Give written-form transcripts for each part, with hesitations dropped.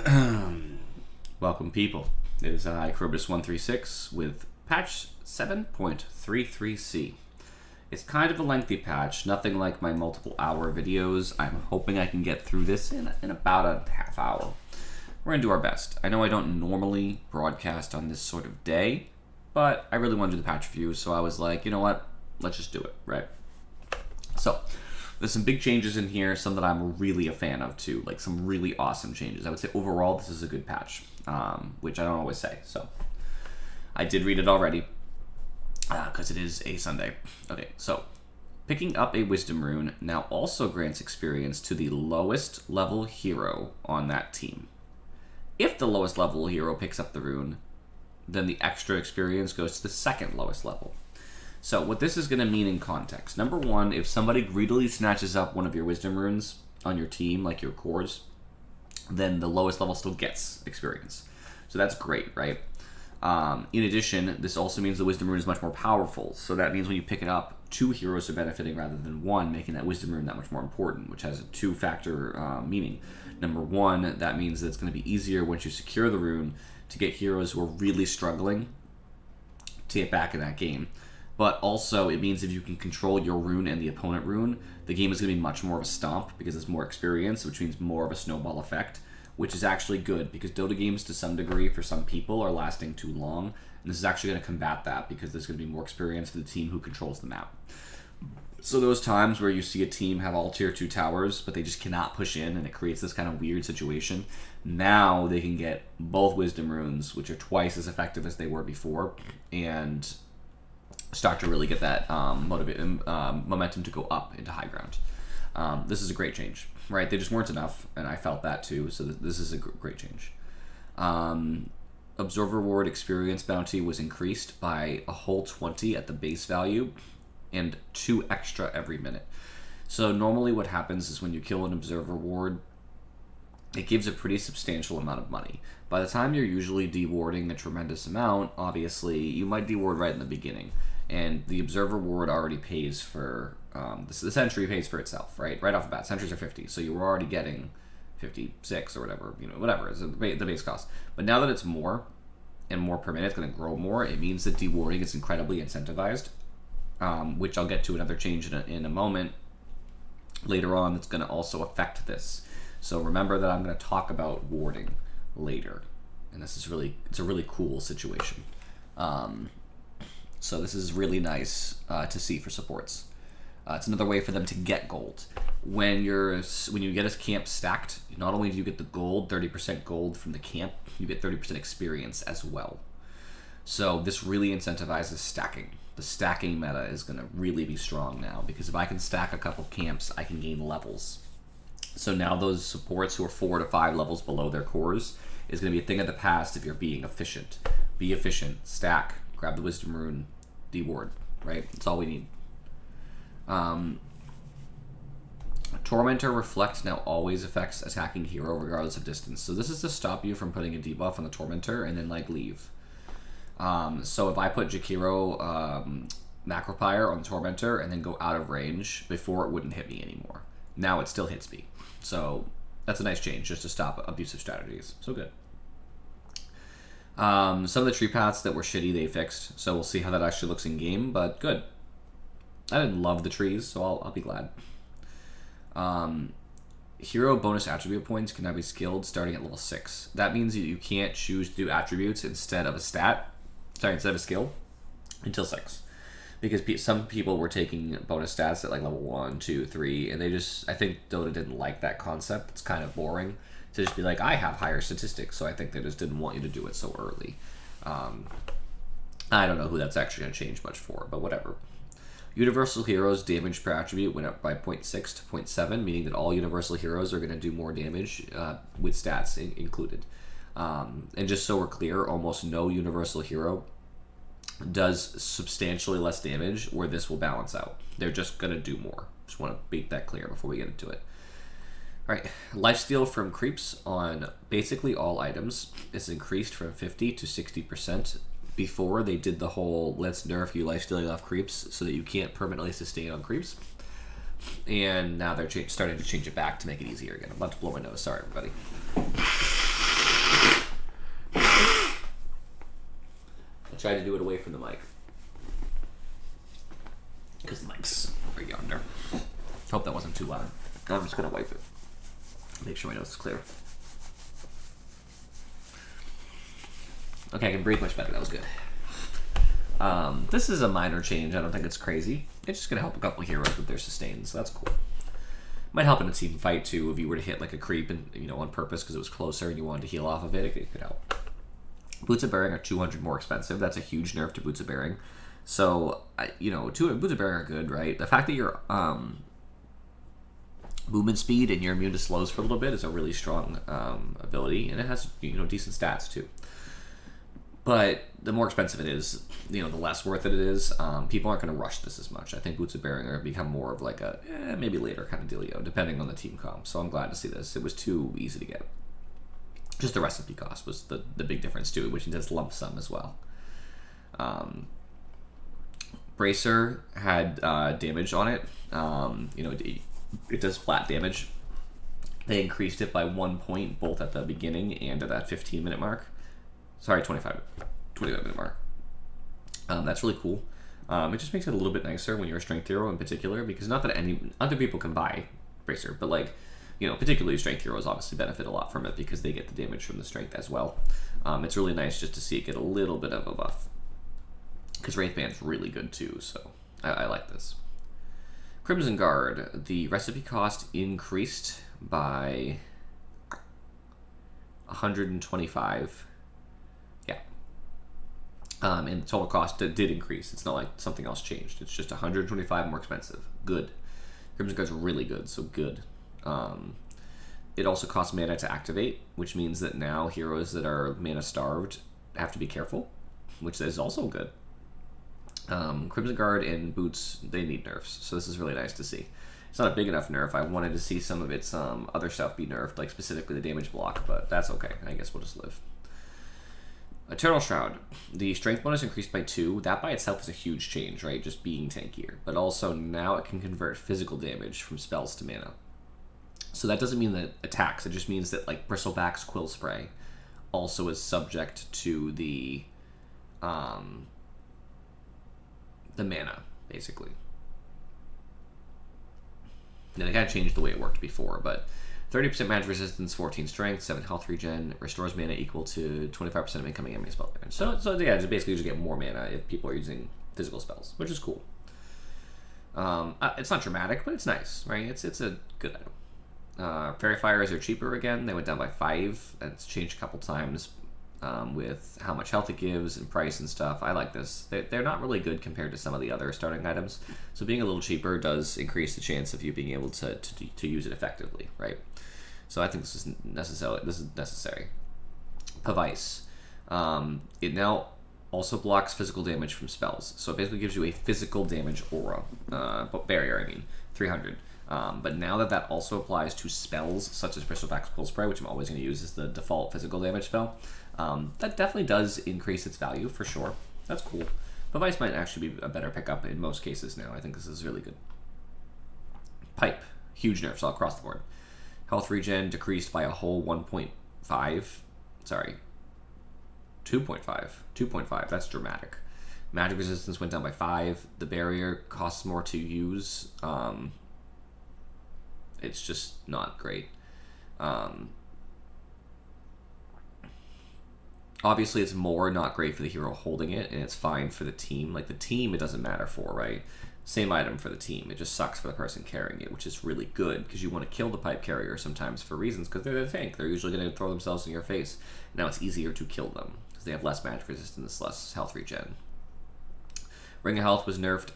Welcome, people. It is I, Krobus136, with patch 7.33c. It's kind of a lengthy patch, nothing like my multiple hour videos. I'm hoping I can get through this in about a half hour. We're going to do our best. I know I don't normally broadcast on this sort of day, but I really want to do the patch review, so I was like, you know what? Let's just do it, right? So, there's some big changes in here, some that I'm really a fan of too, like some really awesome changes. I would say overall this is a good patch, which I don't always say. So I did read it already because it is a Sunday. Okay, so picking up a Wisdom Rune now also grants experience to the lowest level hero on that team. If the lowest level hero picks up the rune, then the extra experience goes to the second lowest level. So what this is going to mean in context. Number one, if somebody greedily snatches up one of your Wisdom Runes on your team, like your cores, then the lowest level still gets experience. So that's great, right? In addition, this also means the Wisdom Rune is much more powerful. So that means when you pick it up, two heroes are benefiting rather than one, making that Wisdom Rune that much more important, which has a two-factor meaning. Number one, that means that it's going to be easier once you secure the rune to get heroes who are really struggling to get back in that game. But also, it means if you can control your rune and the opponent rune, the game is going to be much more of a stomp because it's more experience, which means more of a snowball effect, which is actually good because Dota games, to some degree, for some people, are lasting too long. And this is actually going to combat that because there's going to be more experience for the team who controls the map. So those times where you see a team have all tier 2 towers, but they just cannot push in, and it creates this kind of weird situation, now they can get both Wisdom Runes, which are twice as effective as they were before, and start to really get that momentum to go up into high ground. This is a great change, right? They just weren't enough, and I felt that too, so this is a great change. Observer Reward experience bounty was increased by a whole 20 at the base value, and 2 extra every minute. So normally what happens is when you kill an Observer Ward, it gives a pretty substantial amount of money. By the time you're usually dewarding a tremendous amount, obviously, you might deward right in the beginning. And the Observer Ward already pays for, the Sentry pays for itself, right? Right off the bat, Sentries are 50, so you were already getting 56 or whatever, whatever is the base cost. But now that it's more, and more per minute, it's going to grow more, it means that dewarding is incredibly incentivized, which I'll get to another change in a moment later on that's going to also affect this. So remember that I'm going to talk about warding later, and this is it's a really cool situation. So this is really nice to see for supports. It's another way for them to get gold. When you get a camp stacked, not only do you get the gold, 30% gold from the camp, you get 30% experience as well. So this really incentivizes stacking. The stacking meta is going to really be strong now, because if I can stack a couple camps, I can gain levels. So now those supports who are 4 to 5 levels below their cores is going to be a thing of the past if you're being efficient. Be efficient, stack, grab the Wisdom Rune, deward, right? That's all we need. Tormentor Reflect now always affects attacking hero regardless of distance. So this is to stop you from putting a debuff on the Tormentor and then like leave. So if I put Jakiro Macropyre on the Tormentor and then go out of range, before it wouldn't hit me anymore. Now it still hits me. So that's a nice change just to stop abusive strategies. So good. Some of the tree paths that were shitty they fixed, so we'll see how that actually looks in game, but good. I didn't love the trees, so I'll be glad. Hero bonus attribute points can now be skilled starting at level 6. That means you can't choose to do attributes instead of a skill until 6. Because some people were taking bonus stats at like level 1, 2, 3, and I think Dota didn't like that concept. It's kind of boring to just be like, I have higher statistics, so I think they just didn't want you to do it so early. I don't know who that's actually going to change much for, but whatever. Universal Heroes damage per attribute went up by 0.6 to 0.7, meaning that all Universal Heroes are going to do more damage with stats included. And just so we're clear, almost no Universal Hero does substantially less damage where this will balance out. They're just going to do more. Just want to make that clear before we get into it. Alright, lifesteal from creeps on basically all items is increased from 50 to 60%. Before, they did the whole let's nerf you lifestealing off creeps so that you can't permanently sustain on creeps. And now they're starting to change it back to make it easier again. I'm about to blow my nose. Sorry, everybody. I tried to do it away from the mic, because the mic's over yonder. Hope that wasn't too loud. Now I'm just going to wipe it. Make sure my nose is clear. Okay, I can breathe much better. That was good. This is a minor change. I don't think it's crazy. It's just going to help a couple heroes with their sustains, so that's cool. Might help in a team fight, too, if you were to hit like a creep and on purpose because it was closer and you wanted to heal off of it. It could help. Boots of Bearing are 200 more expensive. That's a huge nerf to Boots of Bearing. So, Boots of Bearing are good, right? The fact that your movement speed and you're immune to slows for a little bit is a really strong ability, and it has decent stats too. But the more expensive it is, the less worth it is. People aren't going to rush this as much. I think Boots of Bearing are going to become more of like a maybe later kind of dealio, depending on the team comp. So I'm glad to see this. It was too easy to get. Just the recipe cost was the big difference too, which does lump sum as well. Bracer had damage on it. It does flat damage. They increased it by 1 point both at the beginning and at that 15-minute mark. Sorry, 25-minute mark. That's really cool. It just makes it a little bit nicer when you're a strength hero in particular, because not that other people can buy Bracer, but particularly strength heroes obviously benefit a lot from it because they get the damage from the strength as well. It's really nice just to see it get a little bit of a buff, because Wraithband's really good too, so I like this. Crimson Guard, the recipe cost increased by 125. Yeah. And the total cost did increase. It's not like something else changed. It's just 125 more expensive. Good. Crimson Guard's really good, so good. It also costs mana to activate, which means that now heroes that are mana starved have to be careful, which is also good. Crimson Guard and Boots, they need nerfs, so this is really nice to see. It's not a big enough nerf. I wanted to see some of its other stuff be nerfed, like specifically the damage block, but that's okay. I guess we'll just live. Eternal Shroud. The strength bonus increased by 2. That by itself is a huge change, right? Just being tankier. But also now it can convert physical damage from spells to mana. So that doesn't mean that attacks. It just means that like Bristleback's Quill Spray also is subject to the mana, basically. Now, they kind of changed the way it worked before, but 30% magic resistance, 14 strength, 7 health regen, restores mana equal to 25% of incoming enemy spell damage. So yeah, just basically just get more mana if people are using physical spells, which is cool. It's not dramatic, but it's nice, right? It's a good item. Fairy Fires are cheaper again. They went down by 5, and it's changed a couple times with how much health it gives and price and stuff. I like this. They're not really good compared to some of the other starting items, so being a little cheaper does increase the chance of you being able to use it effectively, right? So I think this is necessary. Pavice. It now also blocks physical damage from spells, so it basically gives you a physical damage aura, barrier, 300. But now that also applies to spells such as Bristleback's Quill Spray, which I'm always going to use as the default physical damage spell, that definitely does increase its value for sure. That's cool. Pavice might actually be a better pickup in most cases now. I think this is really good. Pipe. Huge nerfs all across the board. Health regen decreased by a whole 1.5. Sorry. 2.5. 2.5. That's dramatic. Magic resistance went down by 5. The barrier costs more to use. It's just not great. Obviously, it's more not great for the hero holding it, and it's fine for the team. Like, the team, it doesn't matter for, right? Same item for the team. It just sucks for the person carrying it, which is really good, because you want to kill the pipe carrier sometimes for reasons, because they're the tank. They're usually going to throw themselves in your face. Now it's easier to kill them, because they have less magic resistance, less health regen. Ring of Health was nerfed,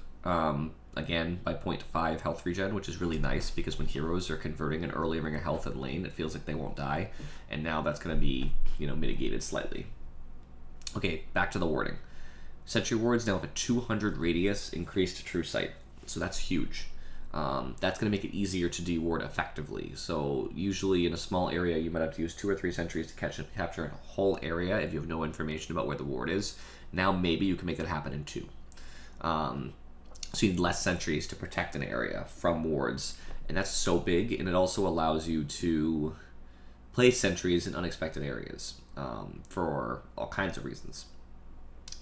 again, by 0.5 health regen, which is really nice, because when heroes are converting an early Ring of Health in lane, it feels like they won't die, and now that's going to be, mitigated slightly. Okay, back to the warding. Sentry wards now have a 200 radius increased to true sight, so that's huge. That's going to make it easier to deward effectively. So usually in a small area, you might have to use 2 or 3 sentries to capture a whole area if you have no information about where the ward is. Now maybe you can make that happen in 2. So you need less sentries to protect an area from wards, and that's so big, and it also allows you to place sentries in unexpected areas for all kinds of reasons.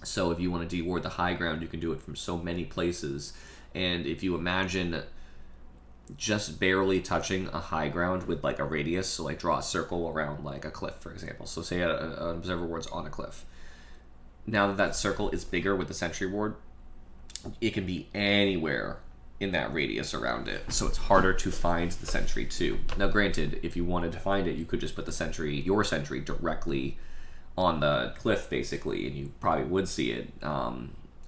So if you want to deward the high ground, you can do it from so many places. And if you imagine just barely touching a high ground with like a radius, so like draw a circle around like a cliff, for example. So say an observer ward's on a cliff. Now that that circle is bigger with the sentry ward, it can be anywhere in that radius around it, so it's harder to find the sentry too. Now granted, if you wanted to find it, you could just put the sentry, your sentry, directly on the cliff basically, and you probably would see it,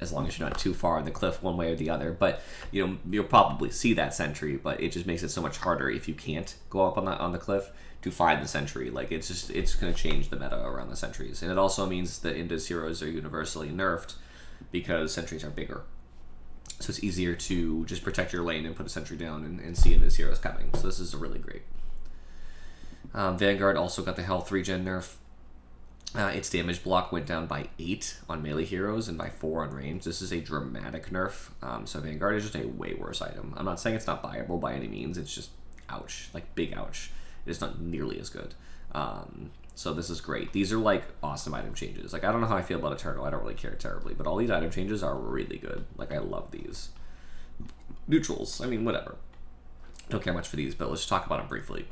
as long as you're not too far on the cliff one way or the other. But you know, you'll probably see that sentry, but it just makes it so much harder if you can't go up on the cliff to find the sentry. Like it's going to change the meta around the sentries. And it also means that Indus heroes are universally nerfed because sentries are bigger. So it's easier to just protect your lane and put a sentry down and see Indus heroes coming. So this is really great. Vanguard also got the health regen nerf. Its damage block went down by 8 on melee heroes and by 4 on range. This is a dramatic nerf. So Vanguard is just a way worse item. I'm not saying it's not viable by any means. It's just ouch, like big ouch. It's not nearly as good. So this is great. These are like awesome item changes. Like I don't know how I feel about Eternal. I don't really care terribly, but all these item changes are really good. Like I love these. Neutrals, I mean whatever. Don't care much for these, but let's talk about them briefly.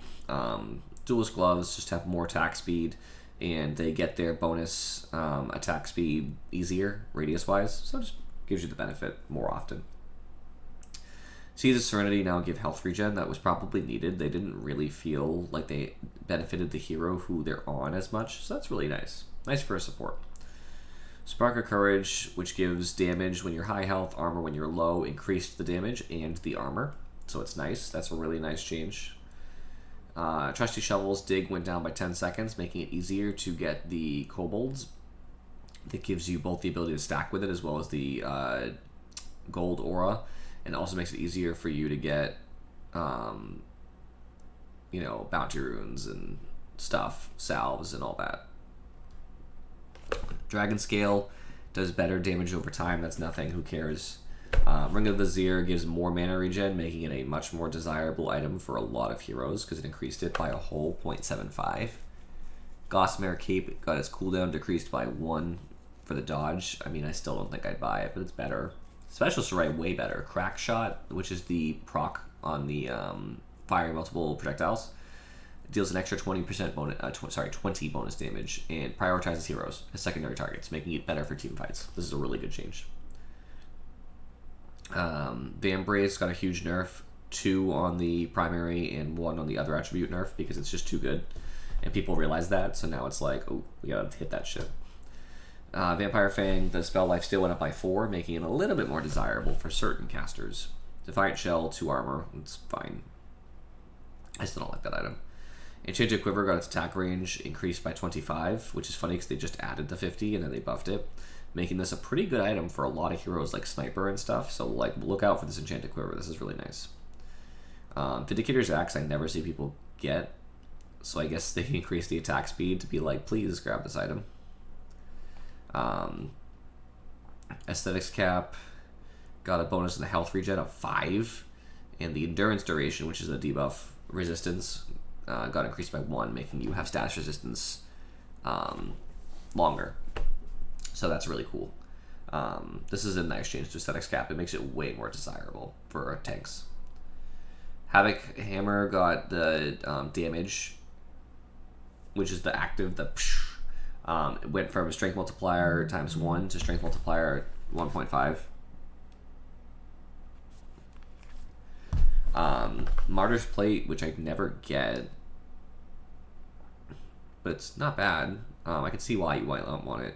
Duelist gloves just have more attack speed, and they get their bonus attack speed easier radius wise, so it just gives you the benefit more often. Seas of Serenity now give health regen. That was probably needed. They didn't really feel like they benefited the hero who they're on as much, so that's really nice. Nice for a support. Spark of Courage, which gives damage when you're high health, armor when you're low, increased the damage and the armor, so it's nice. That's a really nice change. Trusty Shovel's dig went down by 10 seconds, making it easier to get the kobolds. That gives you both the ability to stack with it as well as the gold aura, and also makes it easier for you to get, you know, bounty runes and stuff, salves and all that. Dragon Scale does better damage over time. That's nothing. Who cares? Ring of the Vizier gives more mana regen, making it a much more desirable item for a lot of heroes because it increased it by a whole 0.75. Gossamer Cape got its cooldown decreased by 1 for the dodge. I mean, I still don't think I'd buy it, but it's better. Special Sarai way better. Crack Shot, which is the proc on the firing multiple projectiles, deals an extra 20% bonus, 20 bonus damage, and prioritizes heroes as secondary targets, making it better for team fights. This is a really good change. Vambrace got a huge nerf, 2 on the primary and 1 on the other attribute nerf because it's just too good, and people realize that, so now it's like, oh, we gotta hit that shit. Vampire Fang, the spell life still went up by 4, making it a little bit more desirable for certain casters. Defiant Shell, 2 armor, it's fine. I still don't like that item. Enchanted Quiver got its attack range increased by 25, which is funny because they just added the 50 and then they buffed it, making this a pretty good item for a lot of heroes like Sniper and stuff, so like look out for this Enchanted Quiver. This is really nice. Vindicator's Axe I never see people get, so I guess they increase the attack speed to be like, please grab this item. Aesthetics Cap got a bonus in the health regen of 5, and the endurance duration, which is a debuff resistance, got increased by 1, making you have status resistance longer. So that's really cool. This is a nice change to Aesthetics Cap. It makes it way more desirable for tanks. Havoc Hammer got the damage, which is the active, the it went from strength multiplier times 1 to strength multiplier 1.5. Martyr's Plate, which I never get, but it's not bad. I can see why you might want it.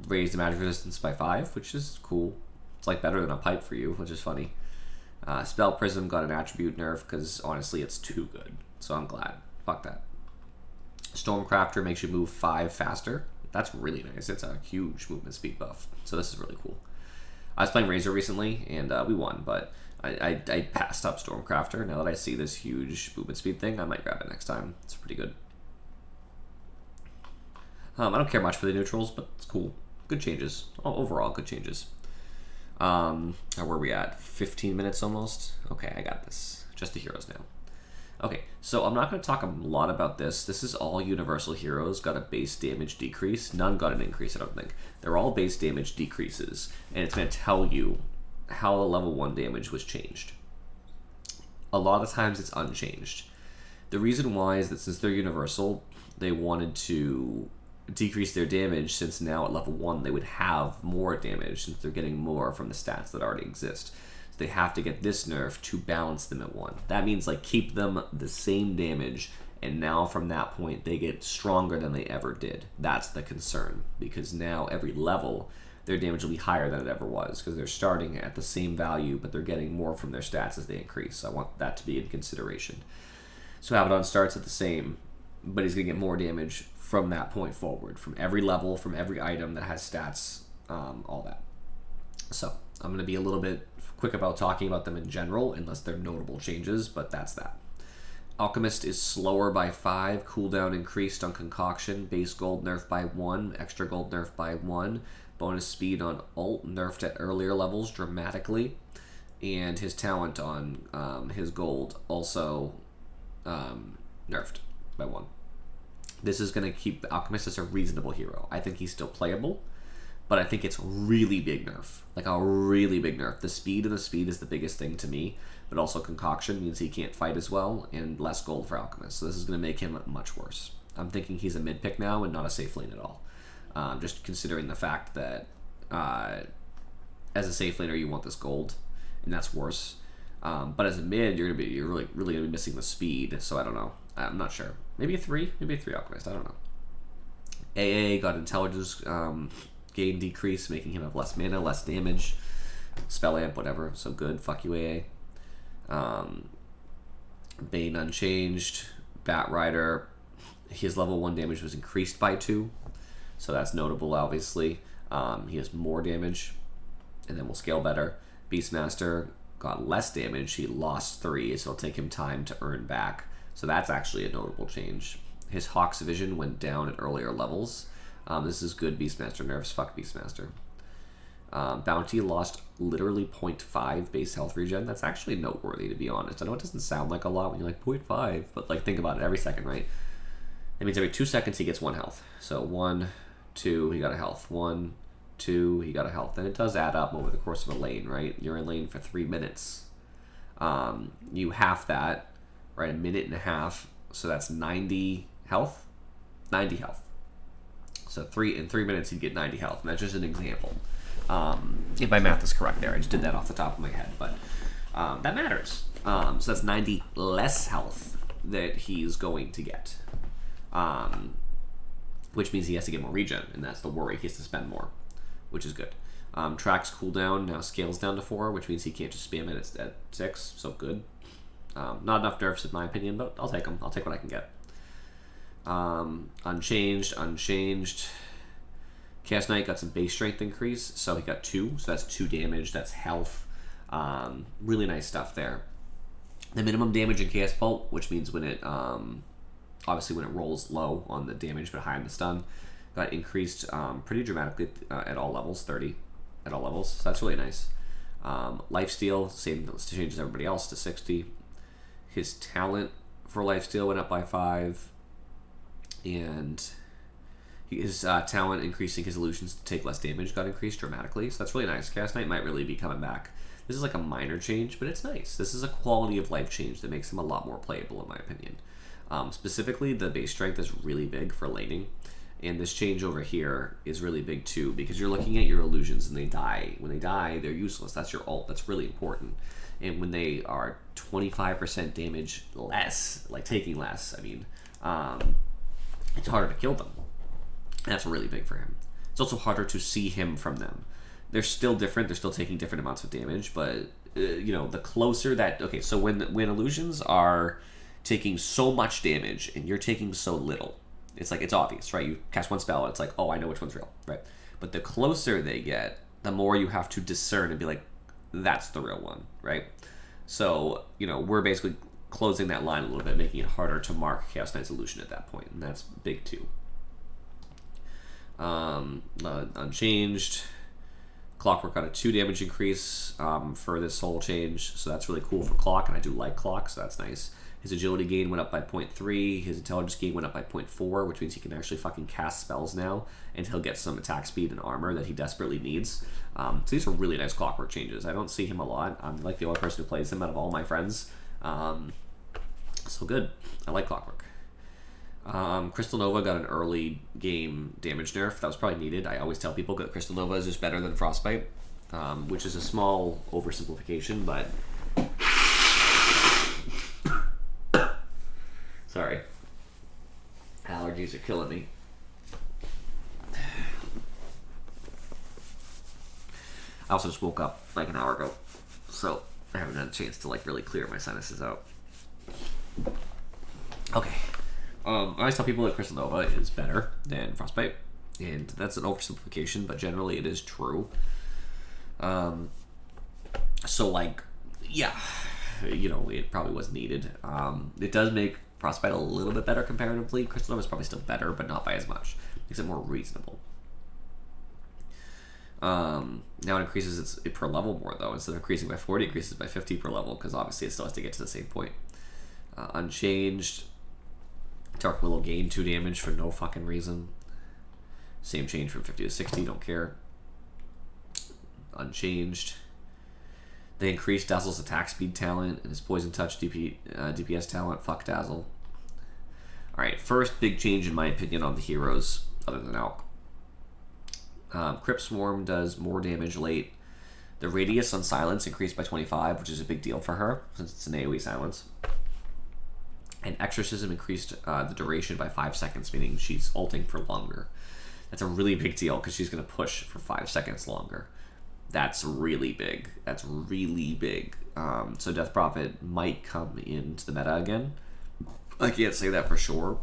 Raised the magic resistance by 5, which is cool. It's like better than a pipe for you, which is funny. Spell Prism got an attribute nerf because honestly it's too good, so I'm glad. Fuck that. Stormcrafter makes you move 5 faster. That's really nice. It's a huge movement speed buff, so this is really cool. I was playing Razor recently and we won, but I passed up Stormcrafter. Now that I see this huge movement speed thing, I might grab it next time. It's pretty good. I don't care much for the neutrals, but it's cool. Good changes. Overall, good changes. Where are we at? 15 minutes almost? Okay, I got this. Just the heroes now. Okay, So I'm not going to talk a lot about this. This is all universal heroes got a base damage decrease. None got an increase, I don't think. They're all base damage decreases, and it's going to tell you how the level 1 damage was changed. A lot of times it's unchanged. The reason why is that since they're universal, they wanted to decrease their damage, since now at level 1 they would have more damage since they're getting more from the stats that already exist. They have to get this nerf to balance them at 1. That means like keep them the same damage, and now from that point they get stronger than they ever did. That's the concern, because now every level their damage will be higher than it ever was, because they're starting at the same value but they're getting more from their stats as they increase. I want that to be in consideration. So Abaddon starts at the same, but he's going to get more damage from that point forward, from every level, from every item that has stats, all that. So I'm going to be a little bit quick about talking about them in general, unless they're notable changes, but that's that. Alchemist is slower by 5, cooldown increased on Concoction, base gold nerfed by 1, extra gold nerfed by 1, bonus speed on ult nerfed at earlier levels dramatically, and his talent on his gold also nerfed by 1. This is going to keep Alchemist as a reasonable hero. I think he's still playable, but I think it's really big nerf. Like a really big nerf. The speed is the biggest thing to me, but also Concoction means he can't fight as well, and less gold for Alchemist. So this is going to make him much worse. I'm thinking he's a mid pick now and not a safe lane at all. Just considering the fact that as a safe laner you want this gold, and that's worse. But as a mid, you're really gonna be missing the speed. So I don't know. I'm not sure. Maybe a 3 Alchemist. I don't know. AA got intelligence gain decrease, making him have less mana, less damage, spell amp, whatever. So good. Fuck you, AA. Bane unchanged. Bat Rider, his level 1 damage was increased by 2, so that's notable. Obviously, he has more damage, and then will scale better. Beastmaster got less damage. He lost 3, so it'll take him time to earn back. So that's actually a notable change. His Hawk's vision went down at earlier levels. This is good Beastmaster nerfs. Fuck Beastmaster. Bounty lost literally 0.5 base health regen. That's actually noteworthy, to be honest. I know it doesn't sound like a lot when you're like 0.5, but like think about it every second, right? That means every 2 seconds he gets 1 health. So 1, 2, he got a health. 1, 2, he got a health. And it does add up over the course of a lane, right? You're in lane for 3 minutes. You half that, right? A minute and a half. So that's 90 health. 90 health. So in 3 minutes he'd get 90 health. And that's just an example. If my math is correct there, I just did that off the top of my head, but that matters. So that's 90 less health that he's going to get, which means he has to get more regen, and that's the worry. He has to spend more, which is good. Track's cooldown now scales down to 4, which means he can't just spam it at 6, so good. Not enough nerfs in my opinion, but I'll take them. I'll take what I can get. Unchanged. Chaos Knight got some base strength increase, so he got 2, so that's 2 damage, that's health. Really nice stuff there. The minimum damage in Chaos Bolt, which means when it, obviously when it rolls low on the damage but high on the stun, got increased pretty dramatically at all levels, 30 at all levels, so that's really nice. Lifesteal, same change as everybody else, to 60. His talent for Lifesteal went up by 5, and his talent increasing his illusions to take less damage got increased dramatically, so that's really nice. Chaos Knight might really be coming back. This is like a minor change, but it's nice. This is a quality of life change that makes him a lot more playable, in my opinion. Specifically, the base strength is really big for laning, and this change over here is really big too, because you're looking at your illusions and they die. When they die, they're useless. That's your ult. That's really important. And when they are 25% damage less, like taking less, I mean, it's harder to kill them. That's really big for him. It's also harder to see him from them. They're still different. They're still taking different amounts of damage, but you know, the closer that so when illusions are taking so much damage and you're taking so little, it's like it's obvious, right? You cast one spell, and it's like, oh, I know which one's real, right? But the closer they get, the more you have to discern and be like, that's the real one, right? So you know, we're basically closing that line a little bit, making it harder to mark Chaos Knight's illusion at that point, and that's big too. Unchanged. Clockwork got a 2 damage increase for this soul change, so that's really cool for Clock, and I do like Clock, so that's nice. His agility gain went up by 0.3. His intelligence gain went up by 0.4, which means he can actually fucking cast spells now, and he'll get some attack speed and armor that he desperately needs. So these are really nice Clockwork changes. I don't see him a lot. I'm like the only person who plays him out of all my friends. So good. I like Clockwork. Crystal Nova got an early game damage nerf. That was probably needed. I always tell people that Crystal Nova is just better than Frostbite, which is a small oversimplification, but... Sorry. Allergies are killing me. I also just woke up like an hour ago, so I haven't had a chance to like really clear my sinuses out. Okay. I always tell people that Crystal Nova is better than Frostbite, and that's an oversimplification, but generally it is true. So like, yeah, you know, it probably was needed. It does make Frostbite a little bit better comparatively. Crystal Nova is probably still better, but not by as much. Makes it more reasonable. Now it increases it per level more, though. Instead of increasing by 40, it increases by 50 per level, because obviously it still has to get to the same point. Unchanged. Dark Willow gained 2 damage for no fucking reason. Same change from 50 to 60, don't care. Unchanged. They increased Dazzle's attack speed talent and his poison touch DPS talent. Fuck Dazzle. Alright, first big change in my opinion on the heroes, other than Alk. Crypt Swarm does more damage late. The radius on silence increased by 25, which is a big deal for her, since it's an AoE silence. And Exorcism increased the duration by 5 seconds, meaning she's ulting for longer. That's a really big deal, because she's going to push for 5 seconds longer. That's really big. That's really big. So Death Prophet might come into the meta again. I can't say that for sure.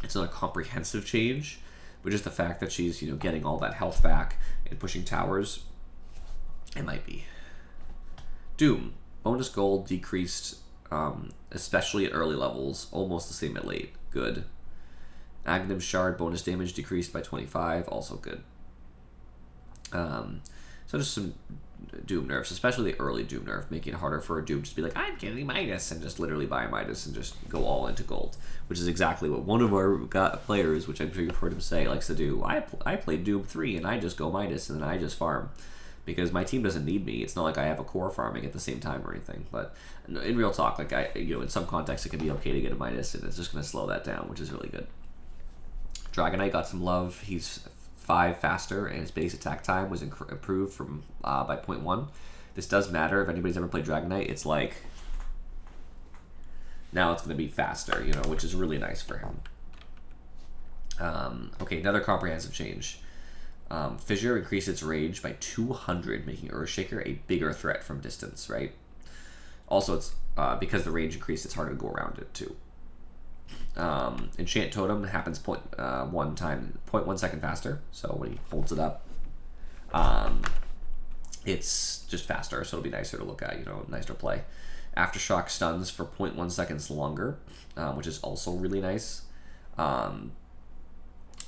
It's not a comprehensive change, but just the fact that she's, you know, getting all that health back and pushing towers, it might be. Doom. Bonus gold decreased, especially at early levels, almost the same at late. Good. Aghanim Shard bonus damage decreased by 25, also good. So just some Doom nerfs, especially the early Doom nerf, making it harder for a Doom just to be like, I'm getting Midas, and just literally buy Midas and just go all into gold, which is exactly what one of our players, which I'm sure you've heard him say, likes to do. I play Doom 3 and I just go Midas and then I just farm, because my team doesn't need me. It's not like I have a core farming at the same time or anything, but in real talk, like in some contexts it can be okay to get a Midas, and it's just going to slow that down, which is really good. Dragonite got some love. He's 5 faster, and his base attack time was improved from by 0.1. This does matter if anybody's ever played Dragonite. It's like now it's going to be faster, you know, which is really nice for him. Okay, another comprehensive change. Fissure increased its rage by 200, making Earthshaker a bigger threat from distance. Right. Also, it's because the range increased, it's harder to go around it too. Enchant Totem happens 0.1 second faster, so when he holds it up, it's just faster, so it'll be nicer to look at, you know, nicer to play. Aftershock stuns for 0.1 seconds longer, which is also really nice,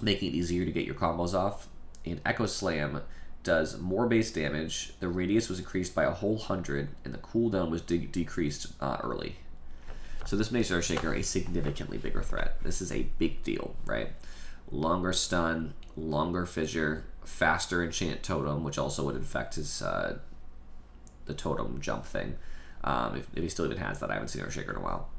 making it easier to get your combos off. And Echo Slam does more base damage, the radius was increased by a whole 100, and the cooldown was decreased early. So this makes Earthshaker a significantly bigger threat. This is a big deal, right? Longer stun, longer fissure, faster enchant totem, which also would affect his the totem jump thing. If he still even has that, I haven't seen Earthshaker in a while.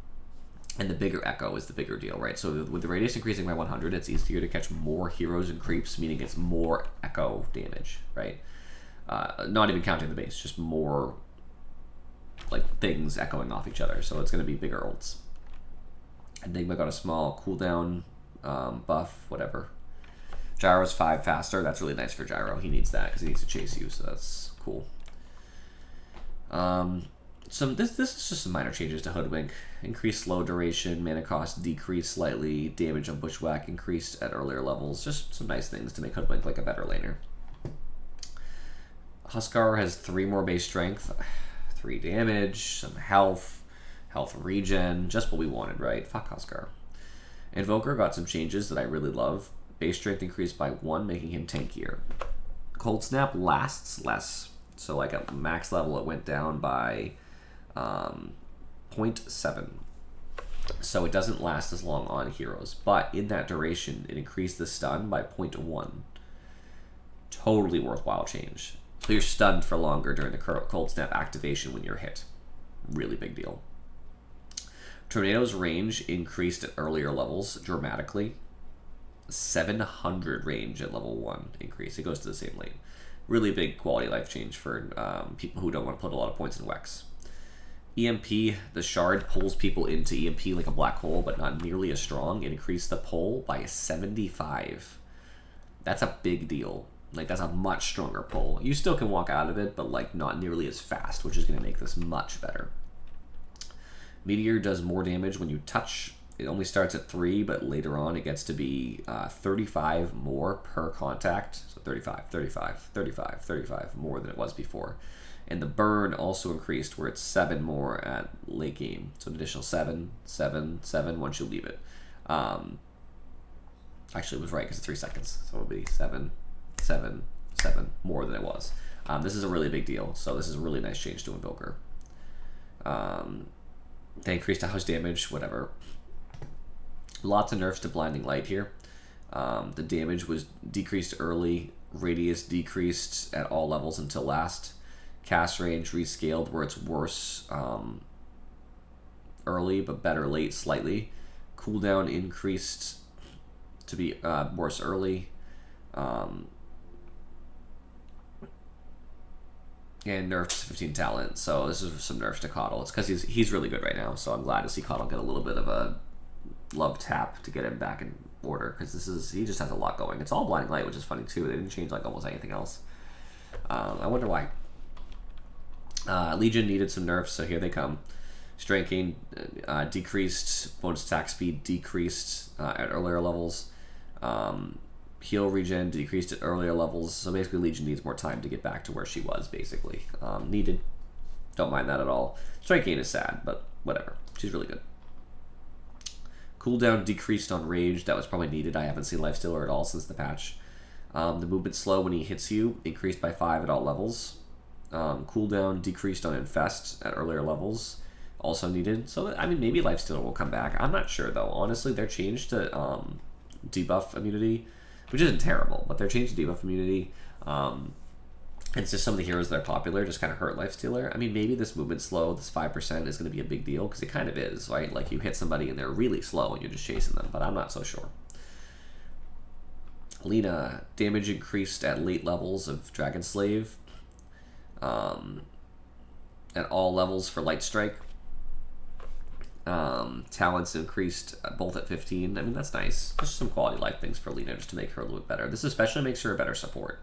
And the bigger echo is the bigger deal, right? So with the radius increasing by 100, it's easier to catch more heroes and creeps, meaning it's more echo damage, right? Not even counting the base, just more like things echoing off each other, so it's going to be bigger ults. Enigma got a small cooldown buff, whatever. Gyro's 5 faster. That's really nice for Gyro. He needs that because he needs to chase you, so that's cool. This is just some minor changes to Hoodwink. Increased slow duration, mana cost decreased slightly, damage on Bushwhack increased at earlier levels. Just some nice things to make Hoodwink like a better laner. Huskar has 3 more base strength. 3 damage, some health regen, just what we wanted, right? Fuck Huskar. Invoker got some changes that I really love. Base strength increased by 1, making him tankier. Cold Snap lasts less, so like at max level it went down by 0.7. So it doesn't last as long on heroes. But in that duration, it increased the stun by 0.1. Totally worthwhile change. So you're stunned for longer during the Cold Snap activation when you're hit. Really big deal. Tornado's range increased at earlier levels dramatically. 700 range at level 1 increase. It goes to the same lane. Really big quality of life change for people who don't want to put a lot of points in Wex. EMP, the shard pulls people into EMP like a black hole, but not nearly as strong. It increased the pull by 75. That's a big deal. Like, that's a much stronger pull. You still can walk out of it, but like not nearly as fast, which is going to make this much better. Meteor does more damage when you touch. It only starts at 3, but later on it gets to be 35 more per contact. So 35, 35, 35, 35 more than it was before. And the burn also increased where it's 7 more at late game. So an additional 7, 7, 7 once you leave it. Actually, it was right because it's 3 seconds. So it would be 7, 7, 7 more than it was. This is a really big deal. So this is a really nice change to Invoker. They increased the house damage, whatever. Lots of nerfs to Blinding Light here. The damage was decreased early. Radius decreased at all levels until last. Cast range rescaled where it's worse early, but better late slightly. Cooldown increased to be worse early. And nerfed 15 talent. So this is some nerfs to Coddle. It's because he's really good right now. So I'm glad to see Coddle get a little bit of a love tap to get him back in order, because he just has a lot going. It's all Blinding Light, which is funny too. They didn't change like almost anything else. I wonder why. Legion needed some nerfs, so here they come. Strength gain decreased, bonus attack speed decreased at earlier levels. Heal regen decreased at earlier levels, so basically Legion needs more time to get back to where she was, basically. Needed. Don't mind that at all. Strength gain is sad, but whatever. She's really good. Cooldown decreased on Rage. That was probably needed. I haven't seen Lifestealer at all since the patch. The movement slow when he hits you increased by 5 at all levels. Cooldown decreased on Infest at earlier levels. Also needed. So, I mean, maybe Lifestealer will come back. I'm not sure, though. Honestly, their change to debuff immunity, which isn't terrible, but their change to debuff immunity, it's just some of the heroes that are popular just kind of hurt Lifestealer. I mean, maybe this movement slow, this 5% is going to be a big deal, because it kind of is, right? Like, you hit somebody and they're really slow and you're just chasing them, but I'm not so sure. Lina, damage increased at late levels of Dragon Slave. At all levels for Light Strike. Talents increased both at 15. I mean, that's nice. Just some quality life things for Lina just to make her a little bit better. This especially makes her a better support,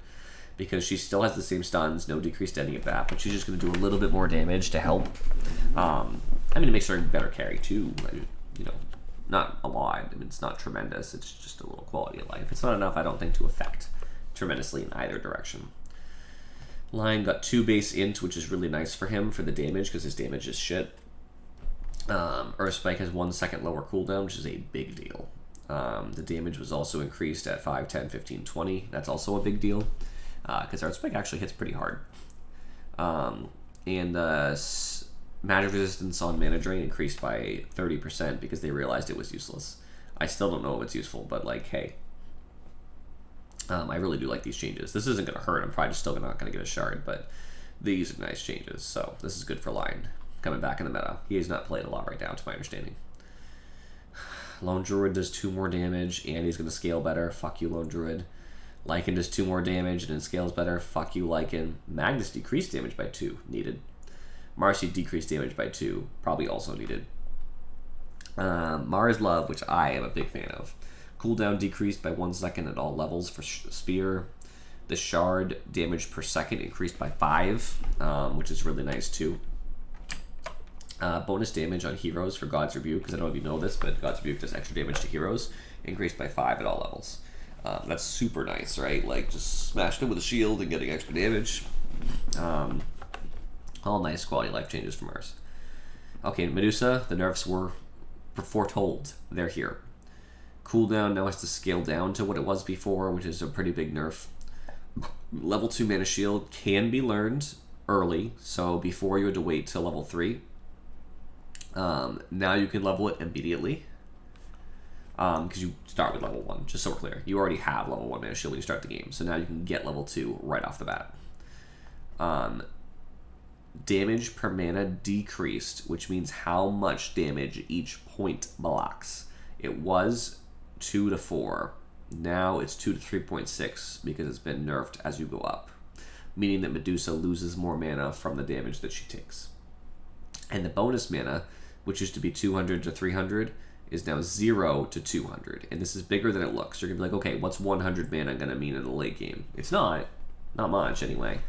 because she still has the same stuns, no decrease to any of that, but she's just going to do a little bit more damage to help. I mean, it makes her a better carry too. You know, not a lot. I mean, it's not tremendous. It's just a little quality of life. It's not enough, I don't think, to affect tremendously in either direction. Lion got 2 base int, which is really nice for him for the damage, because his damage is shit. Earth Spike has 1 second lower cooldown, which is a big deal. The damage was also increased at 5, 10, 15, 20. That's also a big deal, because Earth Spike actually hits pretty hard. And magic resistance on Mana Drain increased by 30% because they realized it was useless. I still don't know if it's useful, but like, hey. I really do like these changes. This isn't going to hurt. I'm probably still not going to get a shard, but these are nice changes. So this is good for Lion coming back in the meta. He has not played a lot right now, to my understanding. Lone Druid does 2 more damage, and he's going to scale better. Fuck you, Lone Druid. Lycan does 2 more damage, and it scales better. Fuck you, Lycan. Magnus decreased damage by 2. Needed. Marcy decreased damage by 2. Probably also needed. Mars Love, which I am a big fan of. Cooldown decreased by 1 second at all levels for Spear. The Shard damage per second increased by 5, which is really nice too. Bonus damage on heroes for God's Rebuke, because I don't know if you know this, but God's Rebuke does extra damage to heroes, increased by 5 at all levels. That's super nice, right? Like, just smashing him with a shield and getting extra damage. All nice quality life changes from ours. Okay, Medusa, the nerfs were foretold. They're here. Cooldown now has to scale down to what it was before, which is a pretty big nerf. Level 2 Mana Shield can be learned early, so before you had to wait till level 3. Now you can level it immediately. Because you start with level 1, just so we're clear. You already have level 1 mana shield when you start the game, so now you can get level 2 right off the bat. Damage per mana decreased, which means how much damage each point blocks. It was 2 to 4. Now it's 2 to 3.6 because it's been nerfed as you go up, meaning that Medusa loses more mana from the damage that she takes. And the bonus mana, which used to be 200 to 300, is now 0 to 200, and this is bigger than it looks. You're gonna be like, okay, what's 100 mana gonna mean in the late game? It's not much anyway.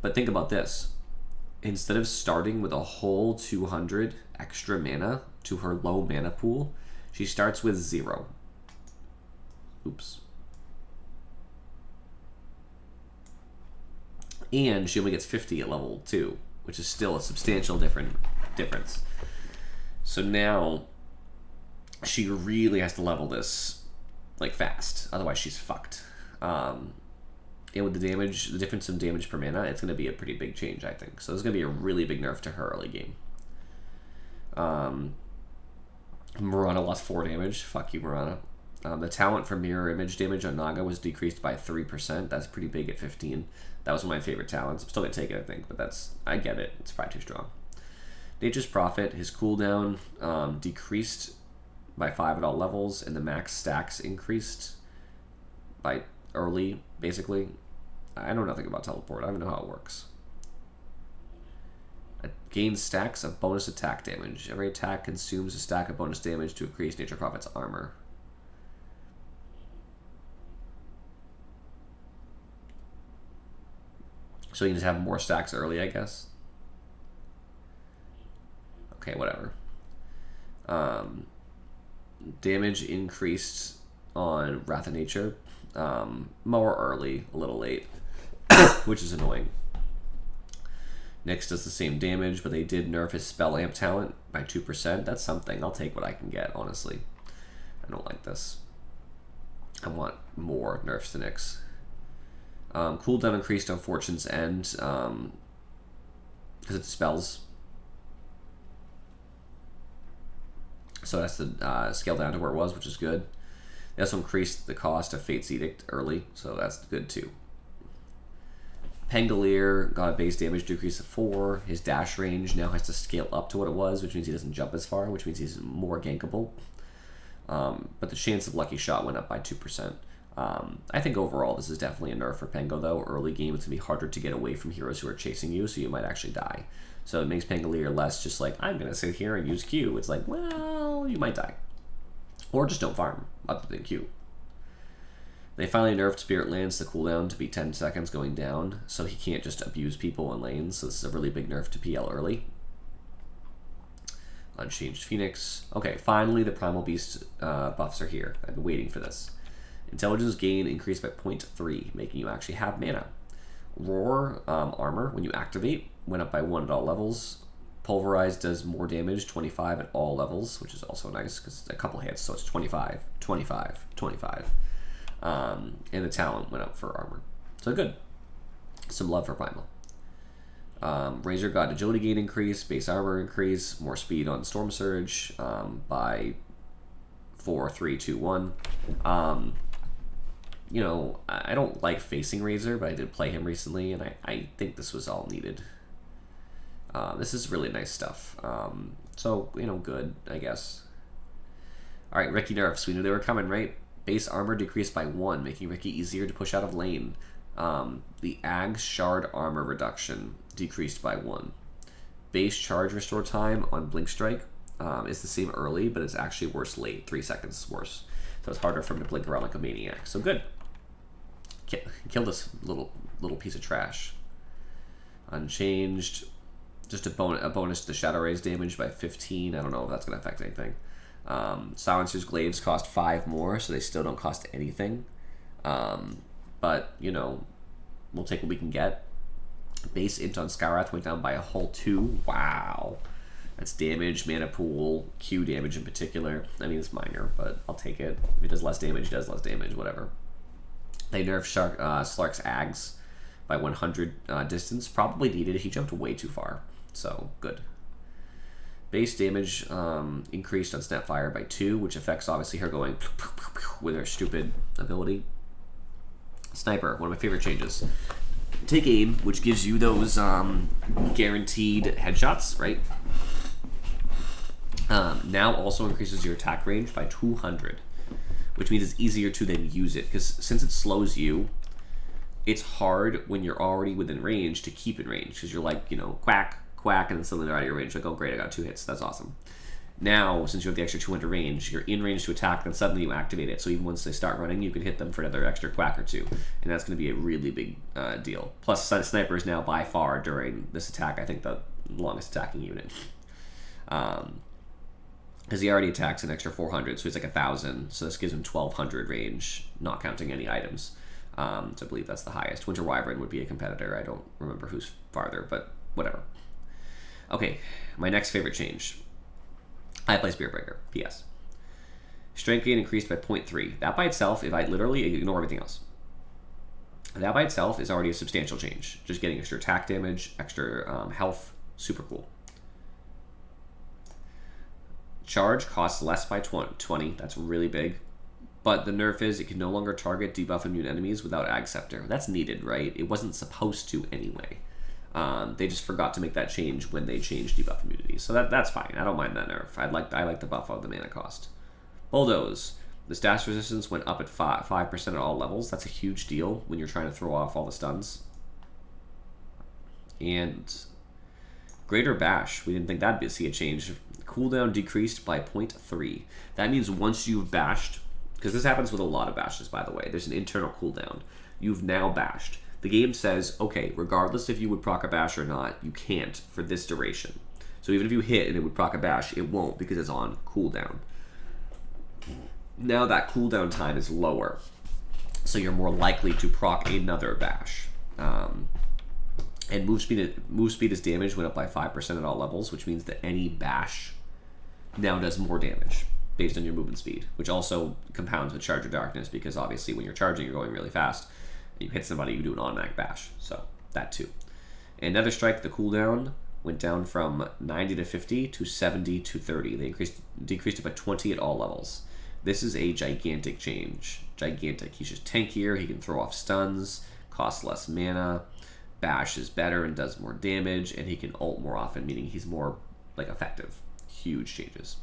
But think about this. Instead of starting with a whole 200 extra mana to her low mana pool, she starts with 0. Oops. And she only gets 50 at level 2, which is still a substantial difference. So now she really has to level this like fast, otherwise she's fucked. And with the damage, the difference in damage per mana, it's going to be a pretty big change, I think. So there's going to be a really big nerf to her early game. Murana lost 4 damage. Fuck you, Murana. The talent for mirror image damage on Naga was decreased by 3%. That's pretty big at 15. That was one of my favorite talents. I'm still going to take it, I think, but I get it. It's probably too strong. Nature's Prophet, his cooldown decreased by 5 at all levels, and the max stacks increased by early, basically. I know nothing about teleport. I don't even know how it works. It gains stacks of bonus attack damage. Every attack consumes a stack of bonus damage to increase Nature Prophet's armor. So you can just have more stacks early, I guess. Okay, whatever. Damage increased on Wrath of Nature. More early, a little late, which is annoying. Nyx does the same damage, but they did nerf his spell amp talent by 2%. That's something. I'll take what I can get, honestly. I don't like this. I want more nerfs to Nyx. Cooldown increased on Fortune's End because it spells. So that's to scale down to where it was, which is good. They also increased the cost of Fate's Edict early, so that's good too. Pangolier got a base damage decrease of 4. His dash range now has to scale up to what it was, which means he doesn't jump as far, which means he's more gankable. But the chance of Lucky Shot went up by 2%. I think overall this is definitely a nerf for Pango, though. Early game, it's going to be harder to get away from heroes who are chasing you, so you might actually die. So it makes Pangolier less just like, I'm going to sit here and use Q. It's like, well, you might die. Or just don't farm other than Q. They finally nerfed Spirit Lance the cooldown to be 10 seconds going down, so he can't just abuse people in lanes. So this is a really big nerf to PL early. Unchanged Phoenix. Okay, finally the Primal Beast buffs are here. I've been waiting for this. Intelligence gain increased by 0.3, making you actually have mana. Roar armor, when you activate, went up by 1 at all levels. Pulverize does more damage, 25 at all levels, which is also nice because it's a couple hits, so it's 25, 25, 25. And the talent went up for armor. So good. Some love for Primal. Razor got agility gain increase, base armor increase, more speed on Storm Surge by 4, 3, 2, 1. You know, I don't like facing Razor, but I did play him recently, and I think this was all needed. This is really nice stuff. So, you know, good, I guess. Alright, Riki nerfs. We knew they were coming, right? Base armor decreased by 1, making Riki easier to push out of lane. The Ag's Shard armor reduction decreased by 1. Base charge restore time on Blink Strike is the same early, but it's actually worse late. 3 seconds worse. So it's harder for him to blink around like a maniac. So good. Kill this little piece of trash. Unchanged. Just a bonus to the Shadow Rays damage by 15. I don't know if that's going to affect anything. Silencer's Glaives cost 5 more, so they still don't cost anything. But, you know, we'll take what we can get. Base int on Skywrath went down by a whole 2. Wow. That's damage, mana pool, Q damage in particular. I mean, it's minor, but I'll take it. If it does less damage, it does less damage, whatever. They nerfed Slark's Ags by 100 distance. Probably needed. He jumped way too far. So, good. Base damage increased on Snapfire by 2, which affects obviously her going with her stupid ability. Sniper, one of my favorite changes. Take aim, which gives you those guaranteed headshots, right? Now also increases your attack range by 200, which means it's easier to then use it, because since it slows you, it's hard when you're already within range to keep in range, because you're like, you know, quack, quack, and then suddenly they're out of your range. Like, oh great, I got 2 hits. That's awesome. Now, since you have the extra 200 range, you're in range to attack, then suddenly you activate it. So even once they start running, you can hit them for another extra quack or 2. And that's going to be a really big deal. Plus, Sniper is now by far, during this attack, I think the longest attacking unit. Because he already attacks an extra 400, so he's like 1,000. So this gives him 1,200 range, not counting any items. So I believe that's the highest. Winter Wyvern would be a competitor. I don't remember who's farther, but whatever. Okay, my next favorite change. I play Spiritbreaker. P.S. Strength gain increased by 0.3. That by itself, if I literally ignore everything else, that by itself is already a substantial change. Just getting extra attack damage, extra health, super cool. Charge costs less by 20. That's really big. But the nerf is it can no longer target debuff immune enemies without Ag Scepter. That's needed, right? It wasn't supposed to anyway. They just forgot to make that change when they changed debuff immunity. So that's fine. I don't mind that nerf. I like the buff of the mana cost. Bulldoze. The stash resistance went up at 5% at all levels. That's a huge deal when you're trying to throw off all the stuns. And Greater Bash. We didn't think that'd see a change. Cooldown decreased by 0.3. That means once you've bashed, because this happens with a lot of bashes, by the way, there's an internal cooldown. You've now bashed. The game says, okay, regardless if you would proc a bash or not, you can't for this duration. So even if you hit and it would proc a bash, it won't because it's on cooldown. Now that cooldown time is lower, so you're more likely to proc another bash. And move speed as damage went up by 5% at all levels, which means that any bash now does more damage based on your movement speed, which also compounds with Charge of Darkness, because obviously when you're charging, you're going really fast. You hit somebody, you do an automatic bash. So that too. And Nether Strike, the cooldown went down from 90 to 50 to 70 to 30. They decreased it by 20 at all levels. This is a gigantic change. Gigantic. He's just tankier. He can throw off stuns, costs less mana. Bash is better and does more damage, and he can ult more often, meaning he's more like effective. Huge changes.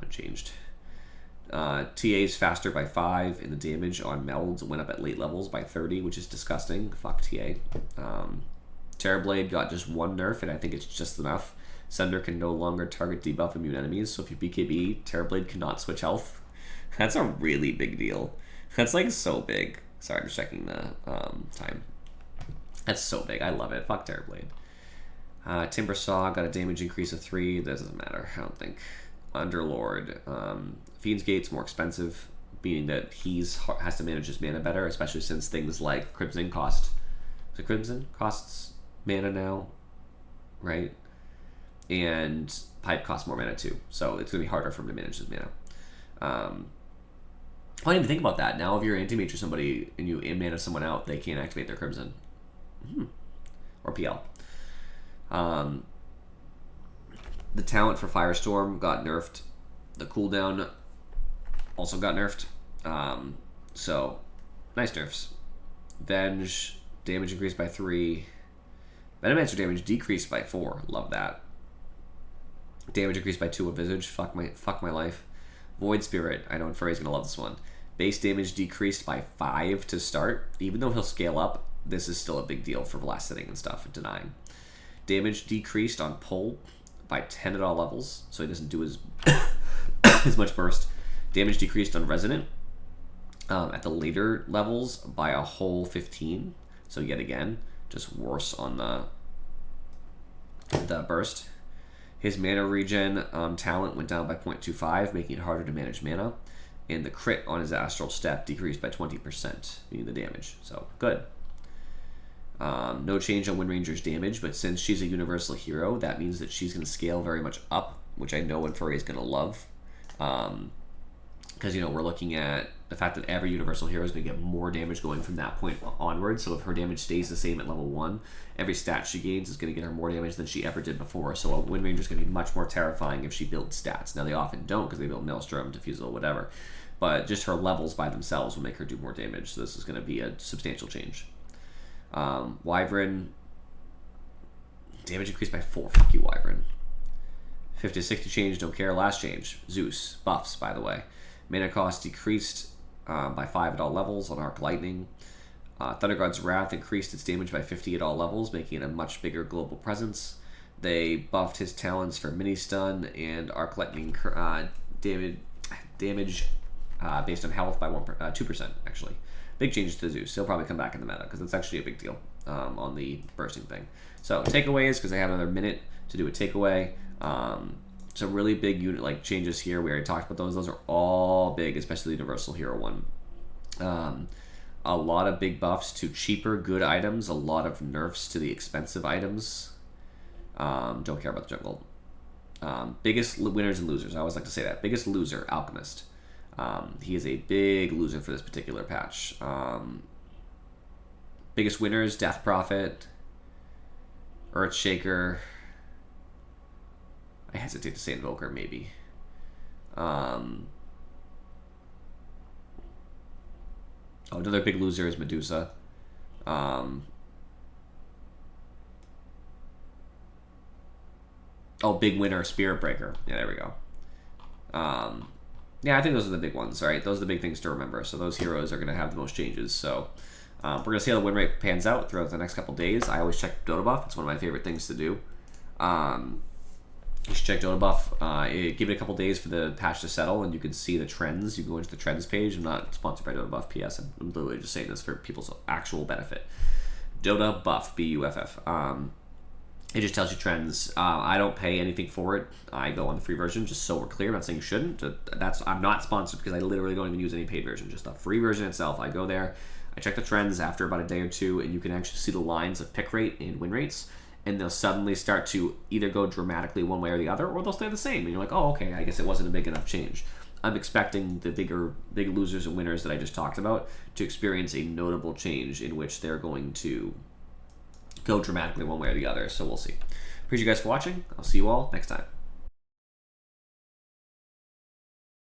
Unchanged. TA is faster by 5, and the damage on melds went up at late levels by 30, which is disgusting. Fuck TA. Terrorblade got just 1 nerf, and I think it's just enough. Sunder can no longer target debuff immune enemies, so if you BKB, Terrorblade cannot switch health. That's a really big deal. That's like so big. Sorry, I'm just checking the time. That's so big. I love it. Fuck Terrorblade. Timbersaw got a damage increase of 3. That doesn't matter, I don't think. Underlord. Fiend's Gate's more expensive, meaning that has to manage his mana better, especially since things like Crimson cost. So Crimson costs mana now, right? And Pipe costs more mana too, so it's going to be harder for him to manage his mana. I didn't even think about that. Now if you're anti-mage or somebody and you mana someone out, they can't activate their Crimson. Or PL. The talent for Firestorm got nerfed. The cooldown also got nerfed. So, nice nerfs. Venge, damage increased by 3. Venomancer damage decreased by 4. Love that. Damage increased by 2 with Visage. Fuck my life. Void Spirit. I know Infuria's gonna love this one. Base damage decreased by 5 to start. Even though he'll scale up, this is still a big deal for last sitting and stuff and denying. Damage decreased on pull by 10 at all levels, so he doesn't do as much burst. Damage decreased on Resonant at the later levels by a whole 15. So yet again, just worse on the burst. His mana regen talent went down by 0.25, making it harder to manage mana. And the crit on his Astral Step decreased by 20%, meaning the damage. So, good. No change on Wind Ranger's damage, but since she's a universal hero, that means that she's going to scale very much up, which I know Infuri is going to love. because, you know, we're looking at the fact that every universal hero is going to get more damage going from that point onward. So if her damage stays the same at level 1, every stat she gains is going to get her more damage than she ever did before. So a Wind Ranger is going to be much more terrifying if she builds stats. Now, they often don't because they build Maelstrom, Diffusal, whatever. But just her levels by themselves will make her do more damage. So this is going to be a substantial change. Wyvern, damage increased by 4. Fuck you, Wyvern. 50 to 60 change, don't care. Last change, Zeus. Buffs, by the way. Mana cost decreased by 5 at all levels on Arc Lightning. Thundergod's Wrath increased its damage by 50 at all levels, making it a much bigger global presence. They buffed his talents for Mini Stun and Arc Lightning damage based on health by 2%, actually. Big changes to Zeus. He'll probably come back in the meta, because it's actually a big deal on the bursting thing. So, takeaways, because I have another minute to do a takeaway. Some really big unit changes here. We already talked about those. Those are all big, especially the Universal Hero one. A lot of big buffs to cheaper, good items. A lot of nerfs to the expensive items. Don't care about the jungle. Biggest winners and losers. I always like to say that. Biggest loser, Alchemist. He is a big loser for this particular patch. Biggest winners, Death Prophet, Earthshaker. I hesitate to say Invoker, maybe. Another big loser is Medusa. Big winner, Spirit Breaker. Yeah, there we go. Yeah, I think those are the big ones, right? Those are the big things to remember. So those heroes are going to have the most changes. So we're going to see how the win rate pans out throughout the next couple days. I always check Dota buff. It's one of my favorite things to do. You should check Dota buff. Give it a couple days for the patch to settle, and you can see the trends. You go into the trends page. I'm not sponsored by Dota buff. PS. I'm literally just saying this for people's actual benefit. Dota buff, BUFF. It just tells you trends. I don't pay anything for it. I go on the free version, just so we're clear. I'm not saying you shouldn't. I'm not sponsored because I literally don't even use any paid version. Just the free version itself. I go there, I check the trends after about a day or two, and you can actually see the lines of pick rate and win rates. And they'll suddenly start to either go dramatically one way or the other, or they'll stay the same. And you're like, oh, okay, I guess it wasn't a big enough change. I'm expecting the big losers and winners that I just talked about to experience a notable change in which they're going to go dramatically one way or the other. So we'll see. Appreciate you guys for watching. I'll see you all next time.